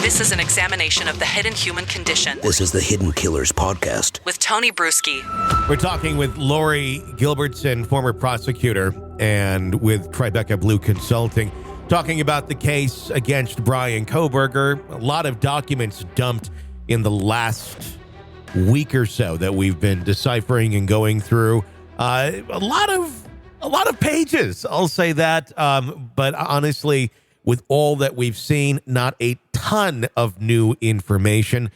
This is an examination of the hidden human condition. This is the Hidden Killers podcast with Tony Bruschi. We're talking with Laurie Gilbertson, former prosecutor, and with Tribeca Blue Consulting, talking about the case against Bryan Kohberger. A lot of documents dumped in the last week or so that we've been deciphering and going through. A lot of pages, I'll say that. But honestly, with all that we've seen, not a ton of new information.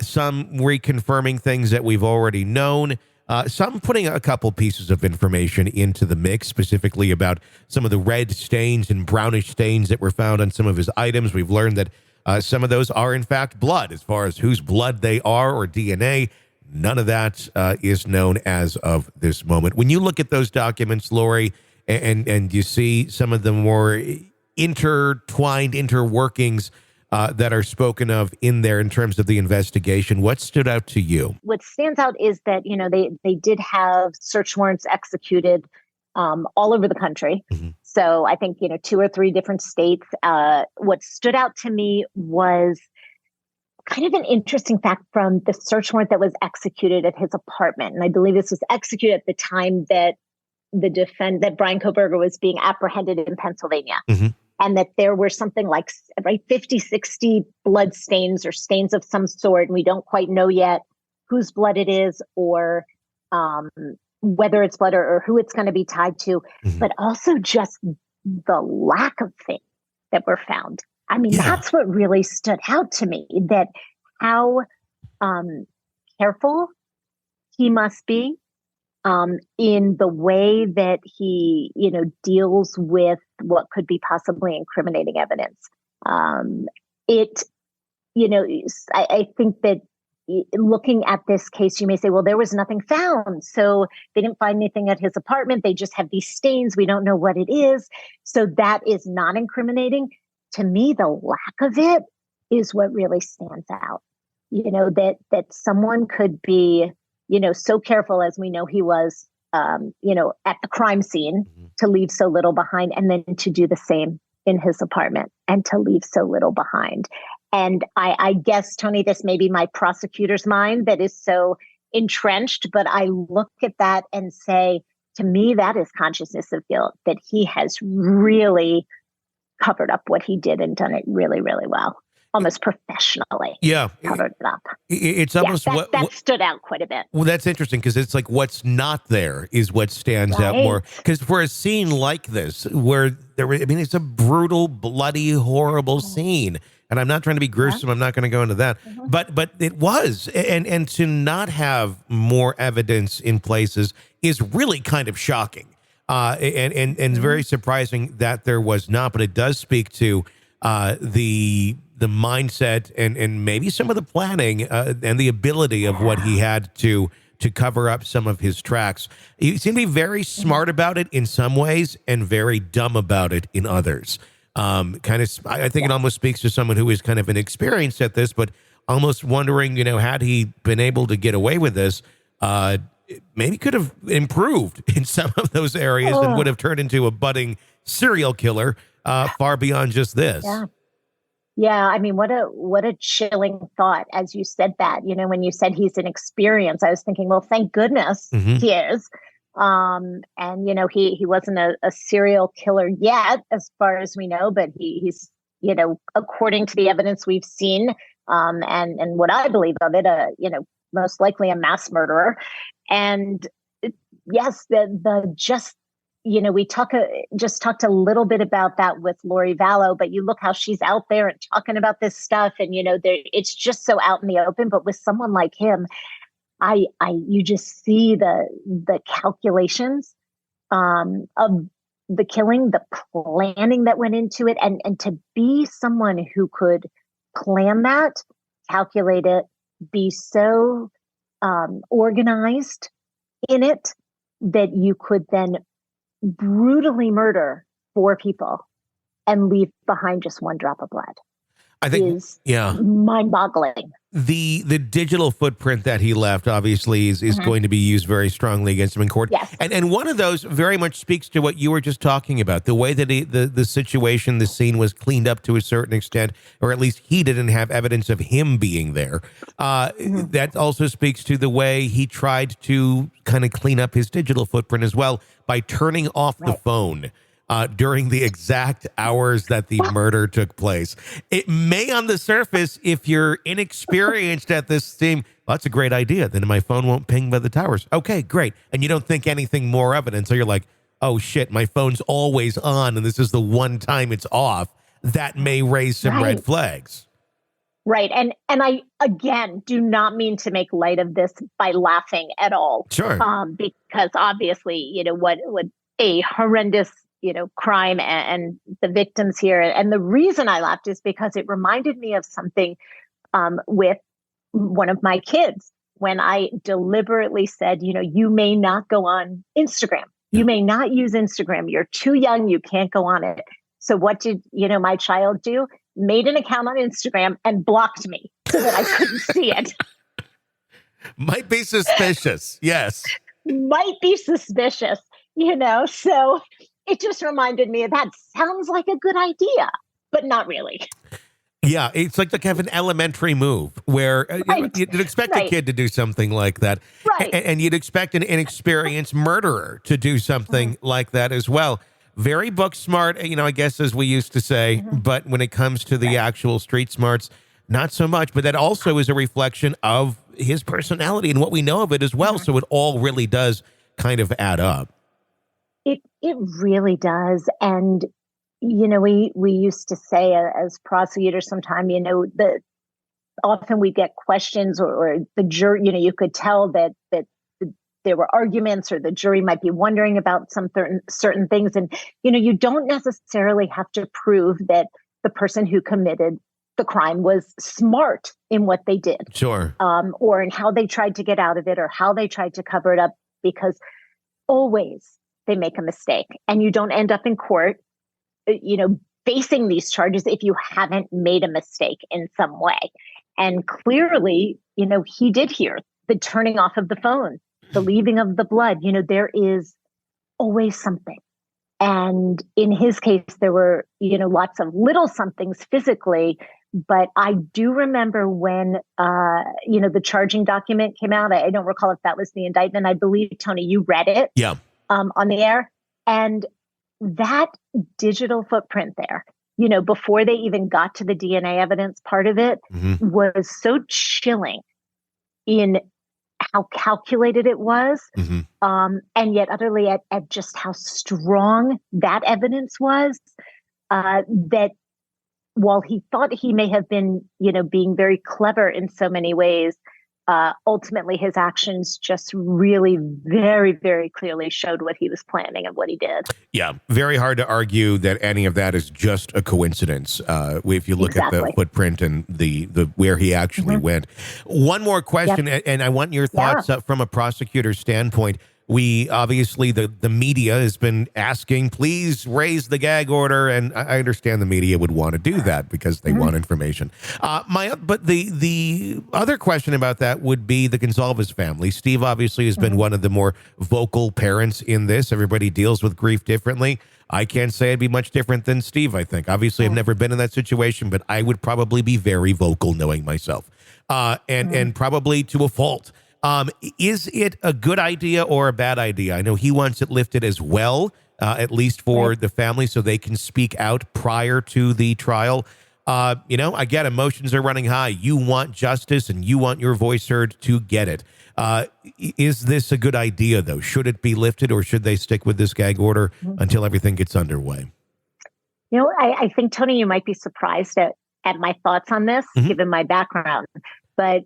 Some reconfirming things that we've already known. Some putting a couple pieces of information into the mix, specifically about some of the red stains and brownish stains that were found on some of his items. We've learned that some of those are, in fact, blood. As far as whose blood they are or DNA, none of that is known as of this moment. When you look at those documents, Laurie, and you see some of the more intertwined interworkings that are spoken of in there in terms of the investigation, what stood out to you? What stands out is that, they did have search warrants executed all over the country. Mm-hmm. So I think, 2 or 3 different states. What stood out to me was kind of an interesting fact from the search warrant that was executed at his apartment. And I believe this was executed at the time that that Bryan Kohberger was being apprehended in Pennsylvania. Mm-hmm. And that there were something like 50, 60 blood stains or stains of some sort. And we don't quite know yet whose blood it is or whether it's blood or who it's going to be tied to, mm-hmm. but also just the lack of things that were found. I mean, That's what really stood out to me, that how careful he must be in the way that he, deals with what could be possibly incriminating evidence. I think that looking at this case, you may say, well, there was nothing found. So they didn't find anything at his apartment. They just have these stains. We don't know what it is. So that is not incriminating. To me, the lack of it is what really stands out. That someone could be, so careful as we know he was, at the crime scene, mm-hmm. to leave so little behind, and then to do the same in his apartment and to leave so little behind. And I guess, Tony, this may be my prosecutor's mind that is so entrenched, but I look at that and say, to me, that is consciousness of guilt, that he has really covered up what he did and done it really, really well. Almost professionally. Yeah. Covered it up. It's almost that stood out quite a bit. Well, that's interesting because it's like what's not there is what stands out more. Because for a scene like this, where it's a brutal, bloody, horrible scene. And I'm not trying to be gruesome. Yeah. I'm not going to go into that. Mm-hmm. But it was. And to not have more evidence in places is really kind of shocking. And very surprising that there was not. But it does speak to the mindset and maybe some of the planning and the ability of what he had to cover up some of his tracks. He seemed to be very smart about it in some ways and very dumb about it in others. I think it almost speaks to someone who is kind of inexperienced at this, but almost wondering, had he been able to get away with this, maybe could have improved in some of those areas and would have turned into a budding serial killer far beyond just this. Yeah. Yeah, I mean, what a chilling thought as you said that. When you said he's inexperienced, I was thinking, well, thank goodness mm-hmm. he is. And he wasn't a serial killer yet, as far as we know, but he's according to the evidence we've seen, and what I believe of it, most likely a mass murderer. And yes, we just talked a little bit about that with Laurie Vallow, but you look how she's out there and talking about this stuff, and it's just so out in the open. But with someone like him, you just see the calculations of the killing, the planning that went into it, and to be someone who could plan that, calculate it, be so organized in it that you could then brutally murder 4 people and leave behind just 1 drop of blood. I think is mind-boggling. the digital footprint that he left obviously is going to be used very strongly against him in court. Yes. And one of those very much speaks to what you were just talking about, the way that the situation, the scene was cleaned up to a certain extent, or at least he didn't have evidence of him being there. That also speaks to the way he tried to kind of clean up his digital footprint as well by turning off the phone during the exact hours that the murder took place. It may, on the surface, if you're inexperienced at this theme, well, that's a great idea. Then my phone won't ping by the towers. Okay, great. And you don't think anything more of it until you're like, oh, shit, my phone's always on, and this is the one time it's off. That may raise some red flags. Right. And I, again, do not mean to make light of this by laughing at all. Sure. Because obviously, what a horrendous crime and the victims here. And the reason I laughed is because it reminded me of something with one of my kids when I deliberately said, you may not go on Instagram. You may not use Instagram. You're too young. You can't go on it. So what did, my child do? Made an account on Instagram and blocked me so that I couldn't see it. Might be suspicious. Yes. Might be suspicious, so it just reminded me of that. Sounds like a good idea, but not really. Yeah, it's like the kind of an elementary move where you'd expect a kid to do something like that. Right. And you'd expect an inexperienced murderer to do something like that as well. Very book smart, I guess, as we used to say. But when it comes to the actual street smarts, not so much. But that also is a reflection of his personality and what we know of it as well. So it all really does kind of add up. It really does. And, we used to say as prosecutors sometime, that often we get questions or the jury, you could tell that there were arguments or the jury might be wondering about some certain things. And, you don't necessarily have to prove that the person who committed the crime was smart in what they did. Sure. Or in how they tried to get out of it or how they tried to cover it up, because always they make a mistake and you don't end up in court, facing these charges if you haven't made a mistake in some way. And clearly, he did hear the turning off of the phone, the leaving of the blood. There is always something. And in his case, there were, lots of little somethings physically. But I do remember when, the charging document came out. I don't recall if that was the indictment. I believe, Tony, you read it. Yeah. On the air. And that digital footprint there, before they even got to the DNA evidence part of it, was so chilling in how calculated it was, and yet utterly at just how strong that evidence was, that while he thought he may have been, being very clever in so many ways, ultimately his actions just really very, very clearly showed what he was planning and what he did. Yeah. Very hard to argue that any of that is just a coincidence. If you look at the footprint and the where he actually went. One more question, and I want your thoughts from a prosecutor's standpoint. We obviously, the media has been asking, please raise the gag order. And I understand the media would want to do that because they want information. But the other question about that would be the Gonzalez family. Steve obviously has been one of the more vocal parents in this. Everybody deals with grief differently. I can't say I'd be much different than Steve, I think. Obviously, I've never been in that situation, but I would probably be very vocal knowing myself. And probably to a fault. Is it a good idea or a bad idea? I know he wants it lifted as well, at least for the family, so they can speak out prior to the trial. I get emotions are running high. You want justice and you want your voice heard to get it. Is this a good idea, though? Should it be lifted or should they stick with this gag order until everything gets underway? I think, Tony, you might be surprised at my thoughts on this, given my background. But,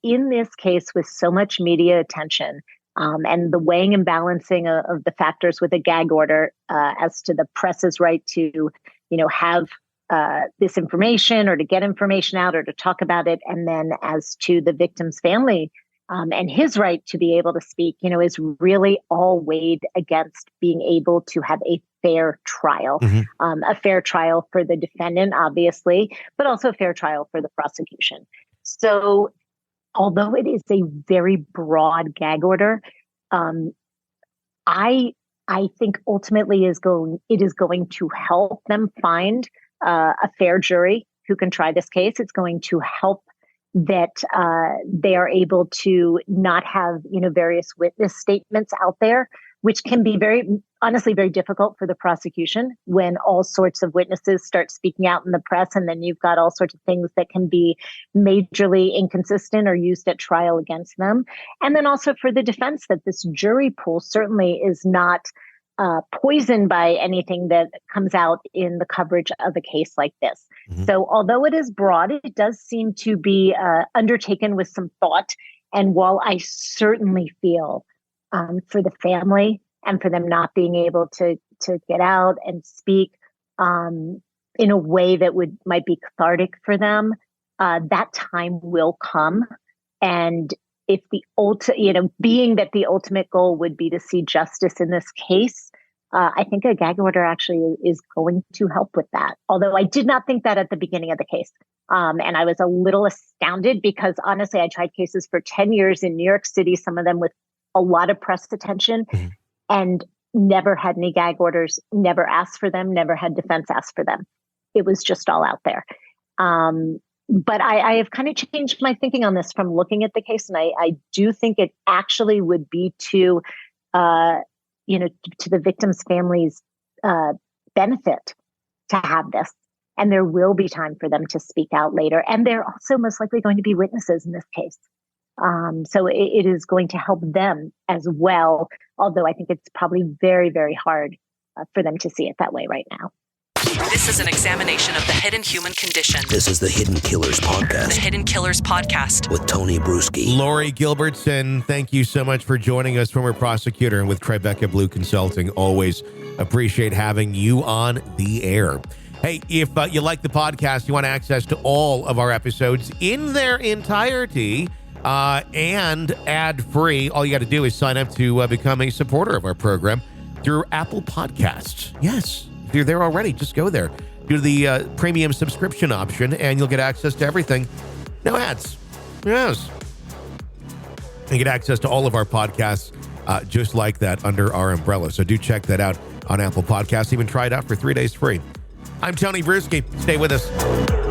in this case, with so much media attention and the weighing and balancing of the factors with a gag order as to the press's right to, have this information or to get information out or to talk about it. And then as to the victim's family and his right to be able to speak, is really all weighed against being able to have a fair trial, a fair trial for the defendant, obviously, but also a fair trial for the prosecution. So although it is a very broad gag order, I think ultimately it is going to help them find a fair jury who can try this case. It's going to help that they are able to not have, various witness statements out there, which can be honestly very difficult for the prosecution when all sorts of witnesses start speaking out in the press, and then you've got all sorts of things that can be majorly inconsistent or used at trial against them. And then also for the defense, that this jury pool certainly is not poisoned by anything that comes out in the coverage of a case like this. Mm-hmm. So although it is broad, it does seem to be undertaken with some thought. And while I certainly feel for the family and for them not being able to get out and speak in a way that might be cathartic for them, that time will come. And if being that the ultimate goal would be to see justice in this case, I think a gag order actually is going to help with that. Although I did not think that at the beginning of the case. And I was a little astounded because honestly, I tried cases for 10 years in New York City, some of them with a lot of press attention, and never had any gag orders, never asked for them, never had defense ask for them. It was just all out there. But I have kind of changed my thinking on this from looking at the case. And I do think it actually would be to the victims' families' benefit to have this. And there will be time for them to speak out later. And they're also most likely going to be witnesses in this case. So it is going to help them as well. Although I think it's probably very, very hard for them to see it that way right now. This is an examination of the hidden human condition. This is the Hidden Killers Podcast. The Hidden Killers Podcast. With Tony Bruschi. Laurie Gilbertson, thank you so much for joining us, former prosecutor, and with Tribeca Blue Consulting. Always appreciate having you on the air. Hey, if you like the podcast, you want access to all of our episodes in their entirety and ad-free, all you got to do is sign up to become a supporter of our program through Apple Podcasts. Yes. If you're there already, just go there. Do the premium subscription option, and you'll get access to everything. No ads. Yes. And get access to all of our podcasts just like that under our umbrella. So do check that out on Apple Podcasts. Even try it out for 3 days free. I'm Tony Bruschi. Stay with us.